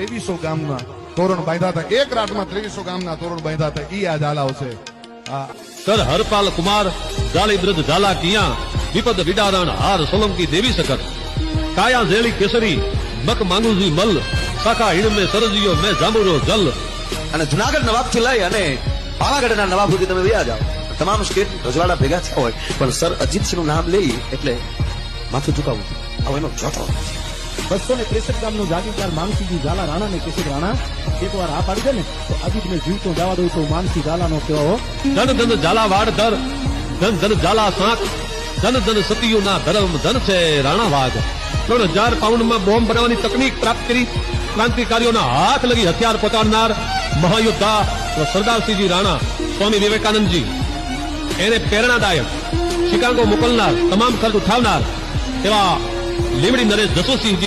2300 ગામના તોરણ બાંધ્યા હતા, એક રાતમાં 2300 ગામના તોરણ બાંધ્યા હતા. ઈ આ ઝાલાઓ છે. કર હરપાલ કુમાર જાળી બ્રજ ઝાલા કિયા વિપદ વિડારણ હાર સોલંકી દેવી સકત કાયા ઝેલી કેસરી મક માંગુજી મલ શાખા હિણ મે સરજીયો મે જાંબુરો જલ. અને જુનાગઢ નવાબ થી લઈ અને પાવાગઢના નવાબ સુધી તમે વ્યા જાઓ, તમામ સ્ટેટ રજવાડા ભેગા થયા હોય, પણ સર અજીતસિંહ નું નામ લઈ એટલે માથું ઝુકાવવું. હવે એનો જોતો 263 ગામનો જાગીરદાર માનસીજી ઝાલા રાણા ને કેશવ રાણા એકવાર આ પાડી દે ને તો અજીતને જીવતો જવા દઉં તો માનસી ઝાલાનો કહેવો. ધન ધન ઝાલા વાડ ધર ધન ધન ઝાલા સાંક ધન ધન સતીયું ના ધર્મ ધન છે રાણા વાઘ. 3000 પાઉન્ડમાં બોમ્બ બનાવવાની તકનીક પ્રાપ્ત કરી ક્રાંતિકારીઓના હાથ લગી હથિયાર પહોંચાડનાર મહાયોદ્ધા સરદારસિંહજી રાણા, સ્વામી વિવેકાનંદજી એને પ્રેરણાદાયક શિકાગો મોકલનાર, તમામ ખર્ચ ઉઠાવનાર એવા લીમડી નરેશ જસોસિંહજી